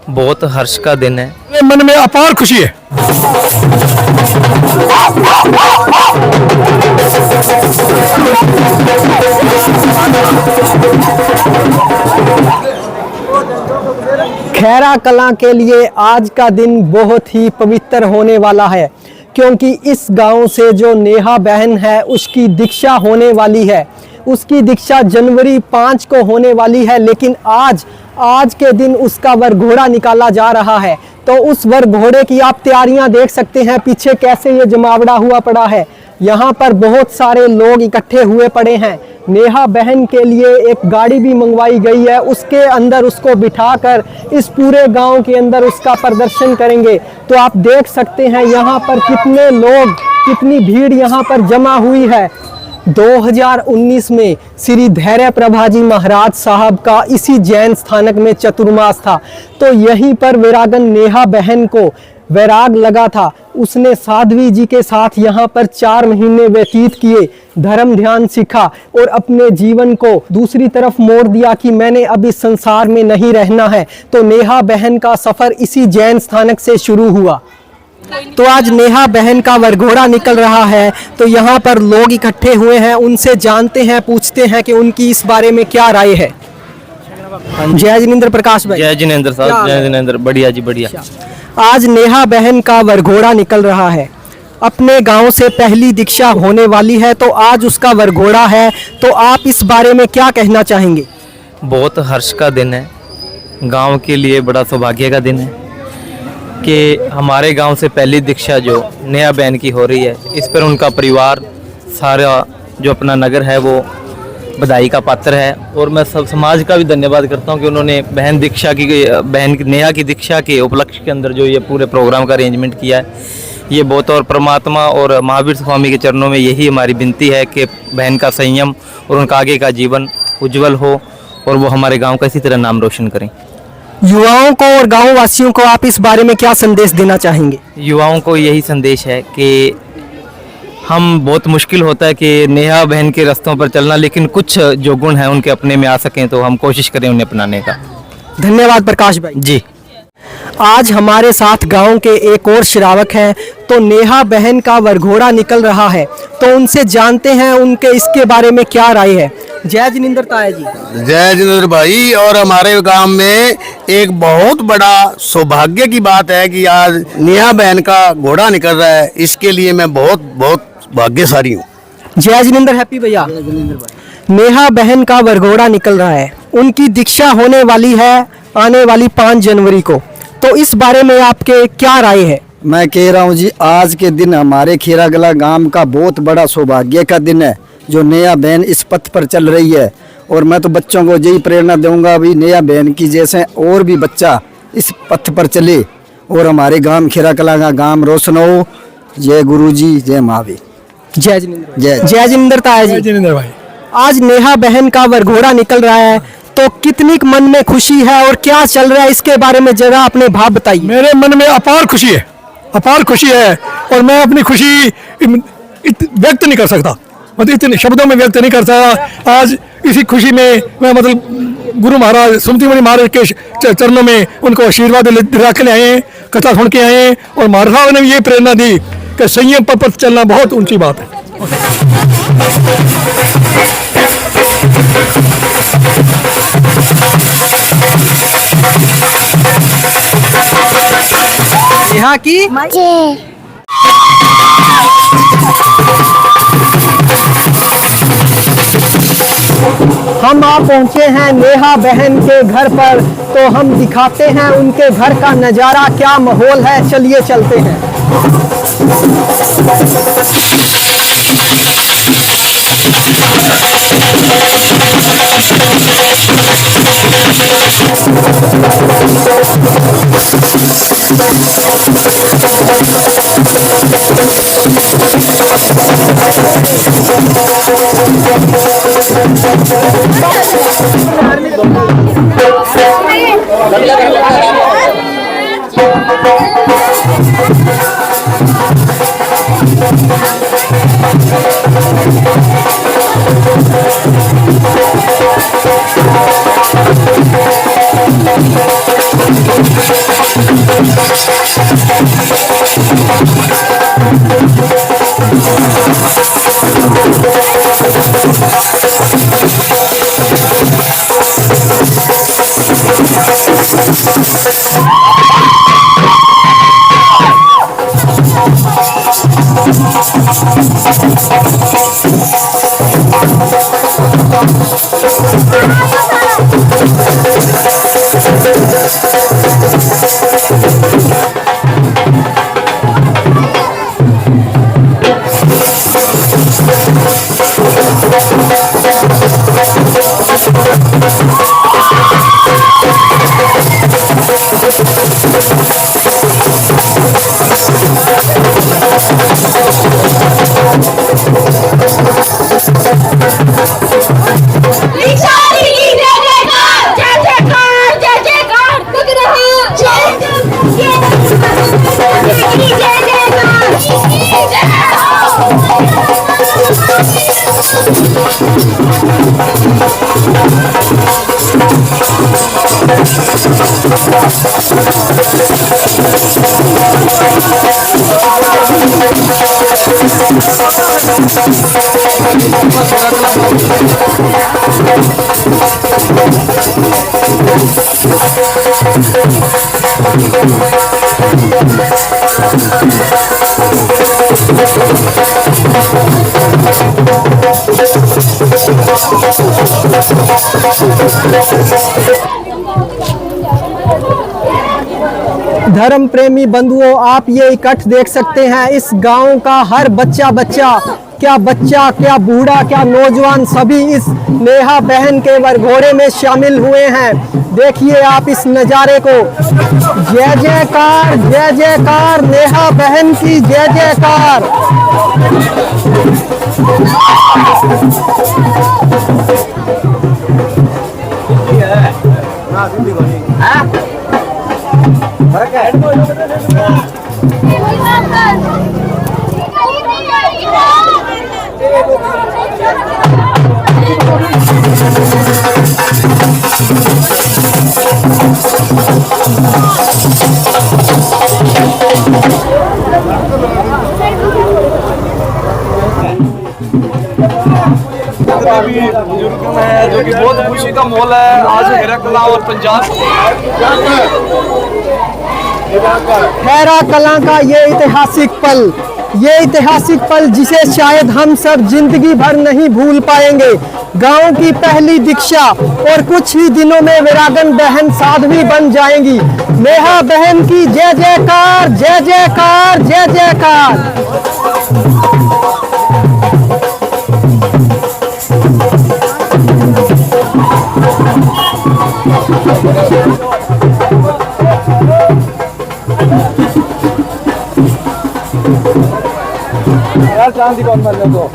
बहुत हर्ष का दिन है। मेरे मन में अपार खुशी है। खैरा कलां के लिए आज का दिन बहुत ही पवित्र होने वाला है, क्योंकि इस गांव से जो नेहा बहन है उसकी दीक्षा होने वाली है। उसकी दीक्षा जनवरी 5 को होने वाली है, लेकिन आज के दिन उसका वर घोड़ा निकाला जा रहा है। तो उस वर घोड़े की आप तैयारियां देख सकते हैं, पीछे कैसे ये जमावड़ा हुआ पड़ा है। यहाँ पर बहुत सारे लोग इकट्ठे हुए पड़े हैं। नेहा बहन के लिए एक गाड़ी भी मंगवाई गई है, उसके अंदर उसको बिठाकर इस पूरे गांव के अंदर उसका प्रदर्शन करेंगे। तो आप देख सकते हैं यहाँ पर कितने लोग, कितनी भीड़ यहाँ पर जमा हुई है। 2019 में श्री धैर्य प्रभाजी महाराज साहब का इसी जैन स्थानक में चतुर्मास था। तो यहीं पर वैरागन नेहा बहन को वैराग लगा था। उसने साध्वी जी के साथ यहाँ पर 4 महीने व्यतीत किए, धर्म ध्यान सीखा और अपने जीवन को दूसरी तरफ मोड़ दिया कि मैंने अब इस संसार में नहीं रहना है। तो नेहा बहन का सफ़र इसी जैन स्थानक से शुरू हुआ। तो आज नेहा बहन का वरघोड़ा निकल रहा है। तो यहाँ पर लोग इकट्ठे हुए हैं, उनसे जानते हैं, पूछते हैं कि उनकी इस बारे में क्या राय है। जय जिनेंद्र प्रकाश भाई। जय जिनेंद्र साहब। जय जिनेंद्र। बढ़िया जी बढ़िया। आज नेहा बहन का वरघोड़ा निकल रहा है। अपने गांव से पहली दीक्षा होने वाली है, तो आज उसका वरघोड़ा है। तो आप इस बारे में क्या कहना चाहेंगे? बहुत हर्ष का दिन है, गांव के लिए बड़ा सौभाग्य का दिन है कि हमारे गांव से पहली दीक्षा जो नेहा बहन की हो रही है, इस पर उनका परिवार, सारा जो अपना नगर है वो बधाई का पात्र है। और मैं सब समाज का भी धन्यवाद करता हूं कि उन्होंने बहन नेहा की दीक्षा के उपलक्ष्य के अंदर जो ये पूरे प्रोग्राम का अरेंजमेंट किया है, ये बहुत। और परमात्मा और महावीर स्वामी के चरणों में यही हमारी विनती है कि बहन का संयम और उनका आगे का जीवन उज्जवल हो और वो हमारे गाँव का इसी तरह नाम रोशन करें। युवाओं को और गाँव वासियों को आप इस बारे में क्या संदेश देना चाहेंगे? युवाओं को यही संदेश है कि हम बहुत मुश्किल होता है कि नेहा बहन के रास्तों पर चलना, लेकिन कुछ जो गुण हैं उनके अपने में आ सकें तो हम कोशिश करें उन्हें अपनाने का। धन्यवाद प्रकाश भाई जी। आज हमारे साथ गांव के एक और श्रावक हैं। तो नेहा बहन का वरघोड़ा निकल रहा है, तो उनसे जानते हैं उनके इसके बारे में क्या राय है। जय जिनेंद्र ताया जी। जय जिनेंद्र भाई। और हमारे गांव में एक बहुत बड़ा सौभाग्य की बात है कि आज नेहा बहन का घोड़ा निकल रहा है। इसके लिए मैं बहुत बहुत भाग्यशाली हूँ। जय जिनेंद्र। हैप्पी भैया। नेहा बहन का वरघोड़ा निकल रहा है, उनकी दीक्षा होने वाली है आने वाली 5 जनवरी को। तो इस बारे में आपके क्या राय है? मैं कह रहा हूँ जी, आज के दिन हमारे खैरागला गांव का बहुत बड़ा सौभाग्य का दिन है जो नेहा बहन इस पथ पर चल रही है। और मैं तो बच्चों को यही प्रेरणा दूंगा भी नेहा बहन की जैसे और भी बच्चा इस पथ पर चले और हमारे गांव खैरागला का गांव रोशन हो। जय गुरु जी, जय महावीर। जय जिनेंद्र। जय जिनेंद्र ताया जी। जिनेंद्र भाई। आज नेहा बहन का वरघोड़ा निकल रहा है, तो कितनी मन में खुशी है और क्या चल रहा है इसके बारे में जरा अपने भाव बताइए। मेरे मन में अपार खुशी है, अपार खुशी है। और मैं अपनी खुशी व्यक्त नहीं कर सकता, मतलब इतने शब्दों में व्यक्त नहीं कर सकता। आज इसी खुशी में मैं मतलब गुरु महाराज सुमतिमणि महाराज के चरणों में उनको आशीर्वाद रखने आए हैं, कथा सुन के आए हैं। और महाराज साहब ने ये प्रेरणा दी कि संयम पर चलना बहुत ऊंची बात है। नेहा की हम आप पहुंचे हैं नेहा बहन के घर पर। तो हम दिखाते हैं उनके घर का नज़ारा, क्या माहौल है। चलिए चलते हैं। धर्म प्रेमी बंधुओं, आप ये इकट्ठ देख सकते हैं। इस गांव का हर बच्चा क्या बूढ़ा, क्या नौजवान, सभी इस नेहा बहन के वरघोड़े में शामिल हुए हैं। देखिए आप इस नज़ारे को। जय जयकार नेहा बहन की, जय जयकार। बुजुर्ग है जो कि बहुत खुशी का माहौल है आज खैरा कलां और पंजाब खैरा कलां का ये ऐतिहासिक पल जिसे शायद हम सब जिंदगी भर नहीं भूल पाएंगे। गांव की पहली दीक्षा और कुछ ही दिनों में वीरांगना बहन साध्वी बन जाएंगी। नेहा बहन की जय जयकार, जय जयकार, जय जयकार। यार चांदी कौन मर ले तो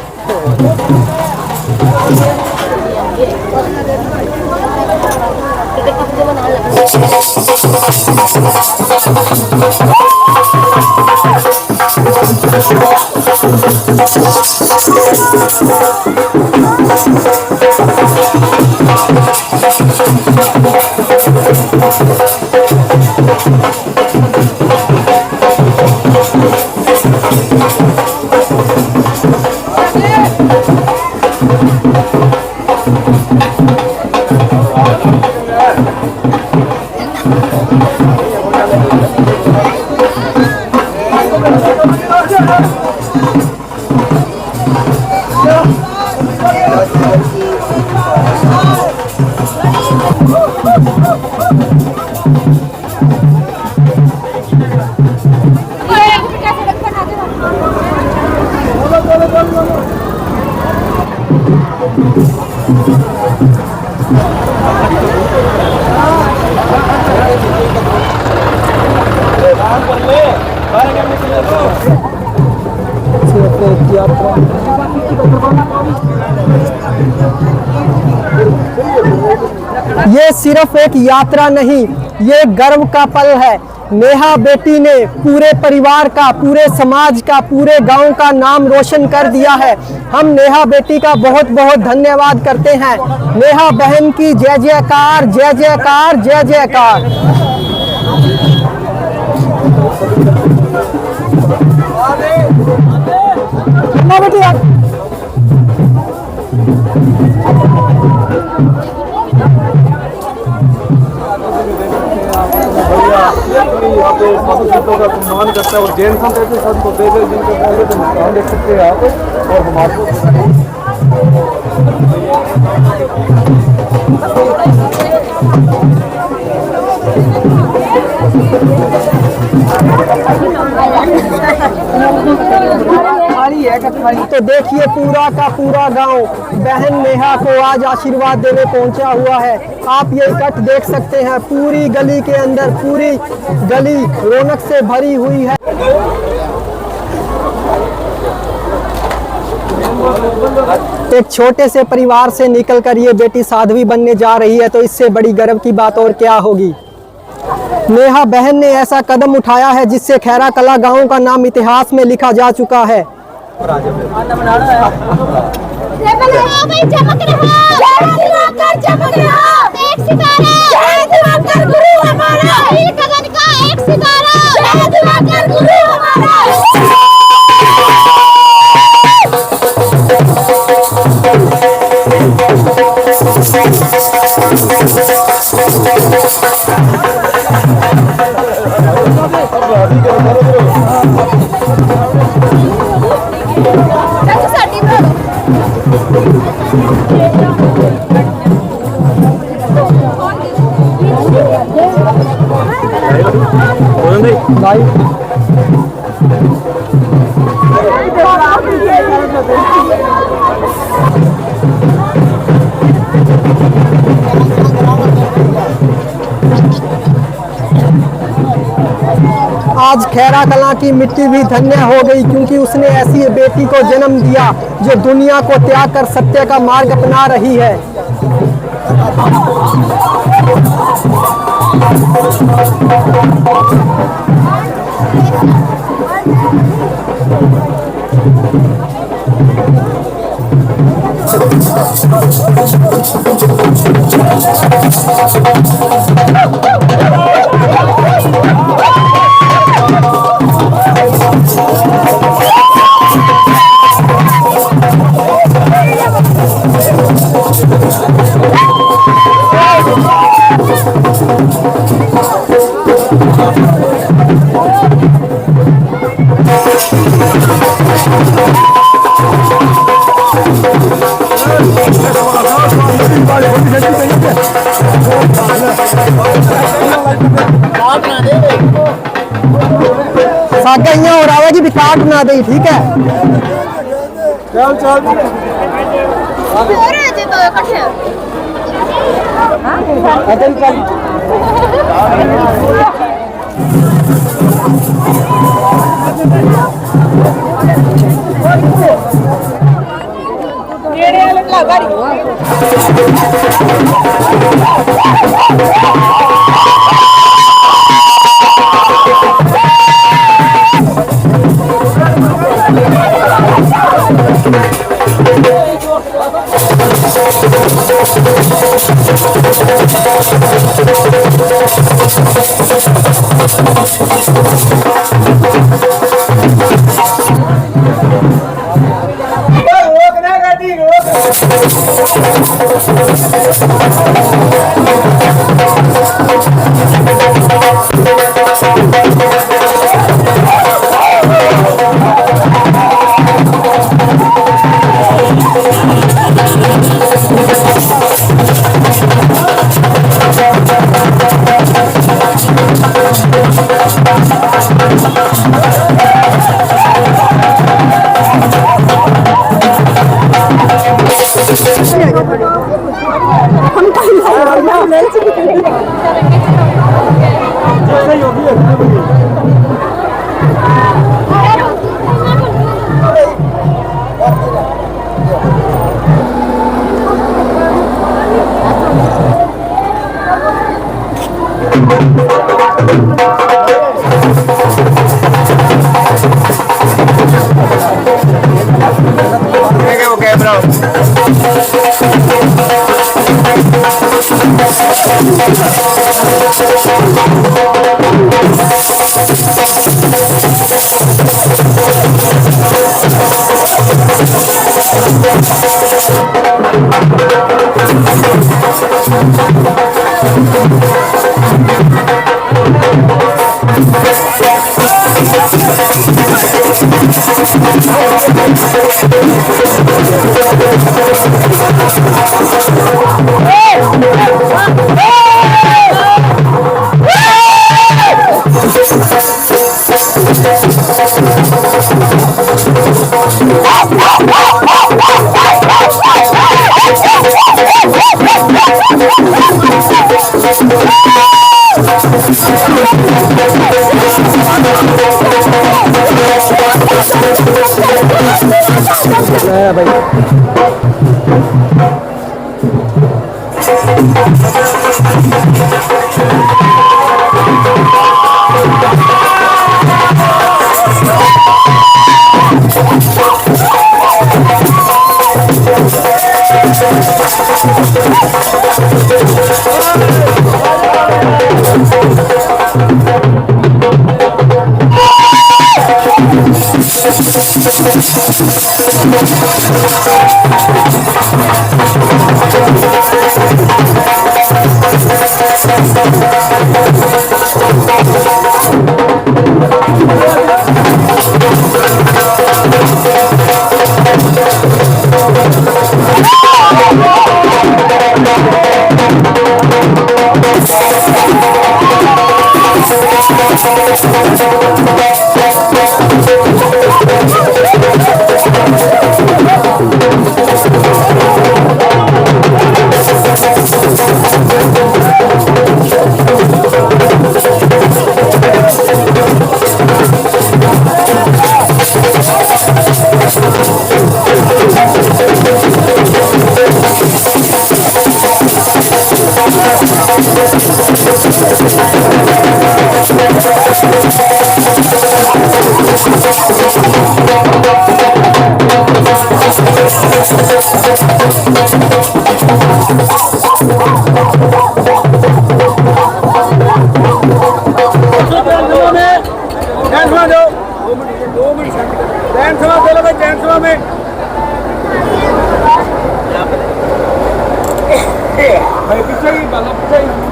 ये सिर्फ एक यात्रा नहीं, ये गर्व का पल है। नेहा बेटी ने पूरे परिवार का, पूरे समाज का, पूरे गांव का नाम रोशन कर दिया है। हम नेहा बेटी का बहुत बहुत धन्यवाद करते हैं। नेहा बहन की जय जयकार, जय जयकार, जय जयकार। यहाँ पे साधु संतों का सम्मान करता है और जैन संत ऐसे संत होते हैं जिनका पहले तो नुकसान देख सकते हैं आप और हमारे को तो देखिए पूरा का पूरा गांव बहन नेहा को आज आशीर्वाद देने पहुंचा हुआ है। आप ये इकट्ठ देख सकते हैं, पूरी गली के अंदर पूरी गली रौनक से भरी हुई है। एक छोटे से परिवार से निकलकर ये बेटी साध्वी बनने जा रही है, तो इससे बड़ी गर्व की बात और क्या होगी। नेहा बहन ने ऐसा कदम उठाया है जिससे खैरा कला गांव का नाम इतिहास में लिखा जा चुका है। आज खैरा कलां की मिट्टी भी धन्य हो गई, क्योंकि उसने ऐसी बेटी को जन्म दिया जो दुनिया को त्याग कर सत्य का मार्ग अपना रही है। सागा यहाँ और आवेगी भी काट ना दे, ठीक है। चल चल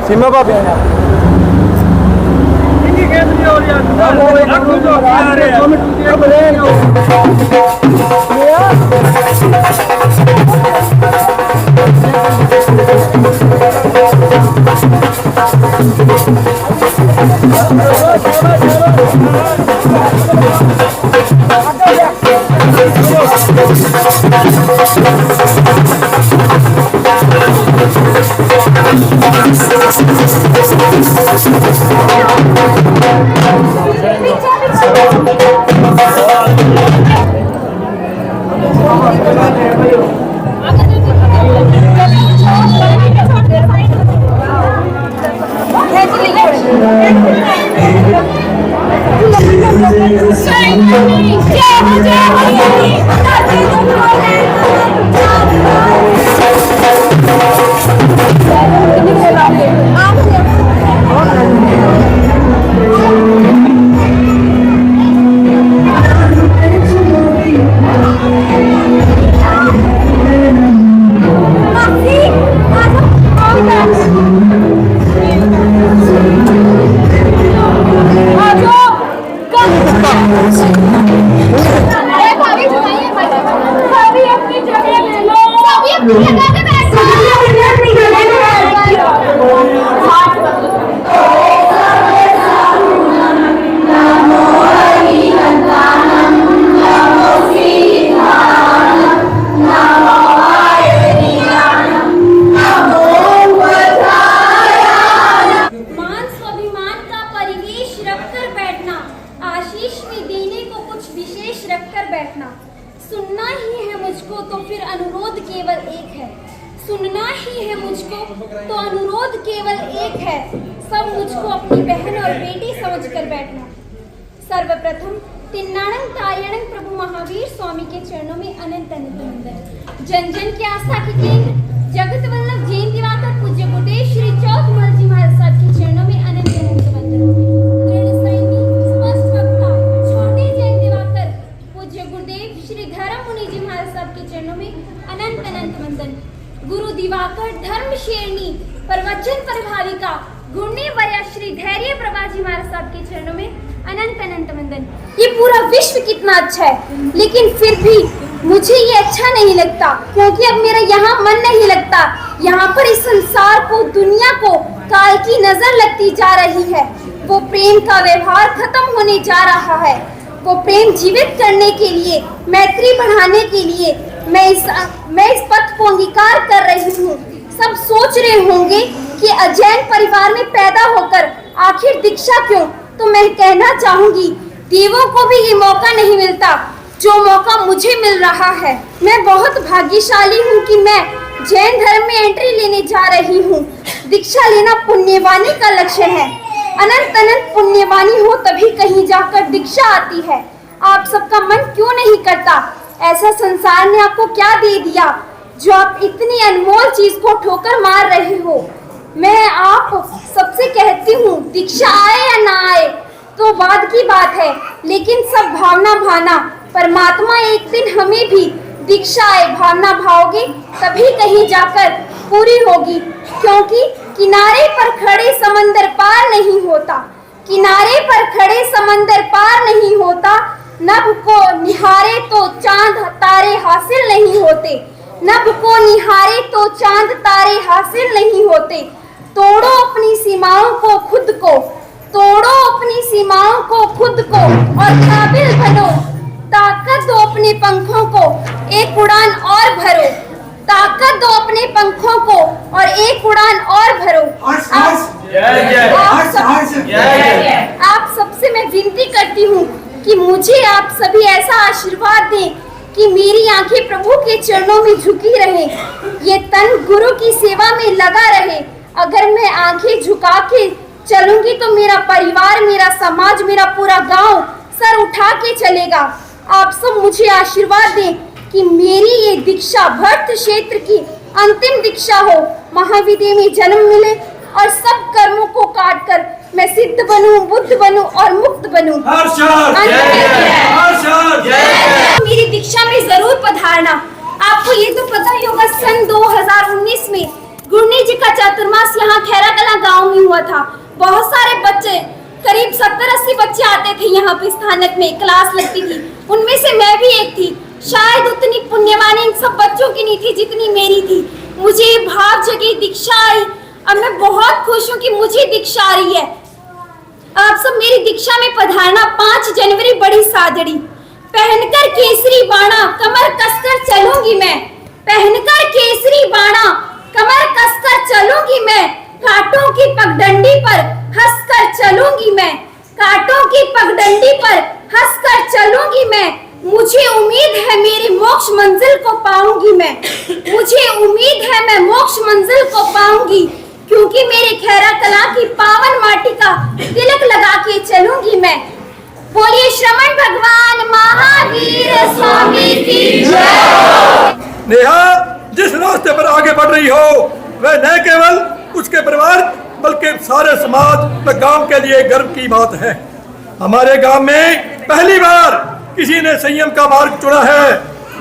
सीमा भाभी सर्वप्रथम तिन्नाणंग तायणंग प्रभु महावीर स्वामी के चरणों में अनंत अनंत वंदन। जन जन की आस्था के केंद्र जगत वल्लभ जैन दिवाकर पूज्य गुरुदेव श्री चौथमल जी महाराज साहब के चरणों में अनंत अनंत वंदन। दृढ़ संयमी स्पष्ट वक्ता छोटे जैन दिवाकर पूज्य गुरुदेव श्री धर्म मुनि जी महाराज साहब के चरणों में अनंत अनंत वंदन। गुरु दिवाकर धर्म शेरनी प्रवचन प्रभाविका गुणी वर्या श्री धैर्य प्रभा जी महाराज साहब के चरणों में अनंत अनंत वंदन। ये पूरा विश्व कितना अच्छा है, लेकिन फिर भी मुझे ये अच्छा नहीं लगता, क्योंकि अब मेरा यहाँ मन नहीं लगता। यहाँ पर इस संसार को, दुनिया को काल की नजर लगती जा रही है। वो प्रेम का व्यवहार खत्म होने जा रहा है। वो प्रेम जीवित करने के लिए, मैत्री बढ़ाने के लिए मैं इस पथ को अंगीकार कर रही हूँ। सब सोच रहे होंगे कि अजैन परिवार में पैदा होकर आखिर दीक्षा क्यों? तो मैं कहना चाहूंगी, देवों को भी ये मौका नहीं मिलता जो मौका मुझे मिल रहा है। मैं बहुत भाग्यशाली हूँ कि मैं जैन धर्म में एंट्री लेने जा रही हूँ। दीक्षा लेना पुण्यवानी का लक्षण है। अनंत अनंत पुण्यवानी हो तभी कहीं जाकर दीक्षा आती है। आप सबका मन क्यों नहीं करता? ऐसा संसार ने आपको क्या दे दिया जो आप इतनी अनमोल चीज को ठोकर मार रहे हो? मैं आप सबसे कहती हूँ, दीक्षा आए या ना आए तो बाद की बात है, लेकिन सब भावना भाना। परमात्मा एक दिन हमें भी दीक्षा आए भावना भाओगे तभी कहीं जाकर पूरी होगी, क्योंकि किनारे पर खड़े समंदर पार नहीं होता। किनारे पर खड़े समंदर पार नहीं होता। नभ को निहारे तो चांद तारे हासिल नहीं होते। नभ को निहारे तो चांद तारे हासिल नहीं होते। तोड़ो अपनी सीमाओं को खुद को, तोड़ो अपनी सीमाओं को खुद को और काबिल बनो। ताकत दो अपने पंखों को, एक उड़ान और भरो। ताकत दो अपने पंखों को और एक उड़ान और भरो। आप सबसे मैं विनती करती हूँ कि मुझे आप सभी ऐसा आशीर्वाद दें कि मेरी आंखें प्रभु के चरणों में झुकी रहे, ये तन गुरु की सेवा में लगा रहे। अगर मैं आंखें झुका के चलूंगी तो मेरा परिवार, मेरा समाज, मेरा पूरा गांव सर उठा के चलेगा। आप सब मुझे आशीर्वाद दें कि मेरी ये दीक्षा भक्त क्षेत्र की अंतिम दीक्षा हो। महाविद्या में जन्म मिले और सब कर्मों को काट कर मैं सिद्ध बनूं, बुद्ध बनूं और मुक्त बनूं। मेरी दीक्षा में जरूर पधारना। आपको ये तो पता ही होगा, सन 2019 में गुरनी जी का चातुर्मास यहाँ खैरा कला गाँव में हुआ था। बहुत सारे बच्चे, करीब 70-80 बच्चे आते थे यहाँ पे स्थानक में, क्लास लगती थी। उनमें से मैं भी एक थी। शायद उतनी पुण्यवानी इन सब बच्चों की नहीं थी जितनी मेरी थी। मुझे भाव जगी, दीक्षा आई। अब मैं बहुत खुश हूँ कि मुझे दीक्षा आ रही है। आप सब मेरी दीक्षा में पधारना। 5 जनवरी बड़ी सादड़ी, पहनकर केसरी बाणा कमर कसकर चलूंगी मैं। पहनकर केसरी बाणा कमर कसकर चलूंगी मैं। कांटों की पगडंडी पर हंसकर चलूंगी मैं। कांटों की पगडंडी पर हंसकर चलूंगी मैं। मुझे उम्मीद है मेरी मोक्ष मंजिल को पाऊंगी मैं। मुझे उम्मीद है मैं मोक्ष मंजिल को पाऊंगी, क्योंकि मेरे खैरा कला की पावन माटी का तिलक लगा के चलूंगी मैं। बोलिए श्रमण भगवान महावीर स्वामी की जय। नेहा जिस रास्ते पर आगे बढ़ रही हो वह न केवल उसके परिवार बल्कि सारे समाज व गांव के लिए गर्व की बात है। हमारे गांव में पहली बार किसी ने संयम का मार्ग चुना है।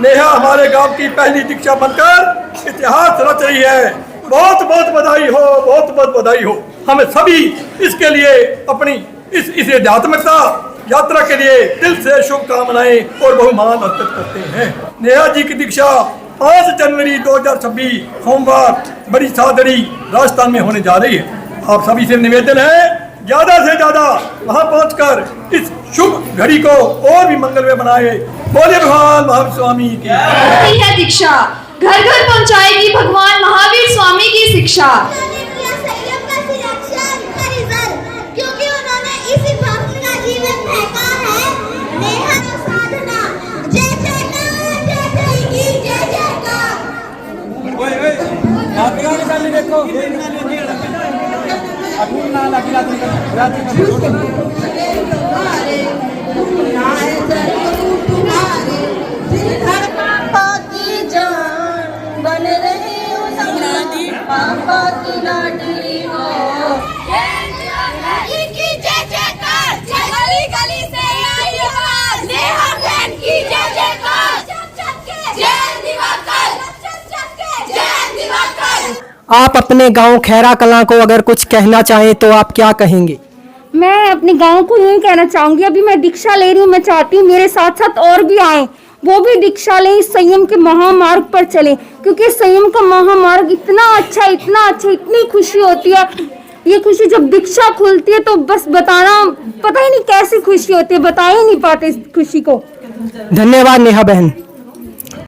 नेहा हमारे गांव की पहली दीक्षा बनकर इतिहास रच रही है। बहुत बहुत बधाई हो, बहुत बहुत बधाई हो। हमें सभी इसके लिए अपनी इस आध्यात्मिकता यात्रा के लिए दिल से शुभकामनाएं और बहुमान अर्पित करते हैं। नेहा जी की दीक्षा 5 जनवरी 2026 सोमवार बड़ी सादड़ी राजस्थान में होने जा रही है। आप सभी से निवेदन है ज्यादा से ज्यादा वहां पहुंचकर इस शुभ घड़ी को और भी मंगलमय बनाए। बोले भगवान महावीर स्वामी की है दीक्षा, घर घर पहुंचाएगी भगवान महावीर स्वामी की शिक्षा। क्योंकि उन्होंने इसी भक्त का जीवन फेंका है। नेहा की साधना जय जयकार, जय जय की जय जयकार। देखो पापा की जान बन रही हूँ, पापा की लाडली हो। गली गली से आई आवाज, नेहा बहन की जय जयकार। जय दिवाकर, जय दिवाकर। आप अपने गांव खैरा कलां को अगर कुछ कहना चाहें तो आप क्या कहेंगे? मैं अपने गांव को यूं ही कहना चाहूंगी, अभी मैं दीक्षा ले रही हूँ, मैं चाहती हूँ मेरे साथ साथ और भी आए, वो भी दीक्षा लें, इस संयम के महामार्ग पर चले, क्योंकि संयम का महामार्ग इतना अच्छा, इतनी खुशी होती है। ये खुशी जब दीक्षा खुलती है तो बस बताना, पता ही नहीं कैसी खुशी होती है, बता ही नहीं पाते इस खुशी को। धन्यवाद नेहा बहन।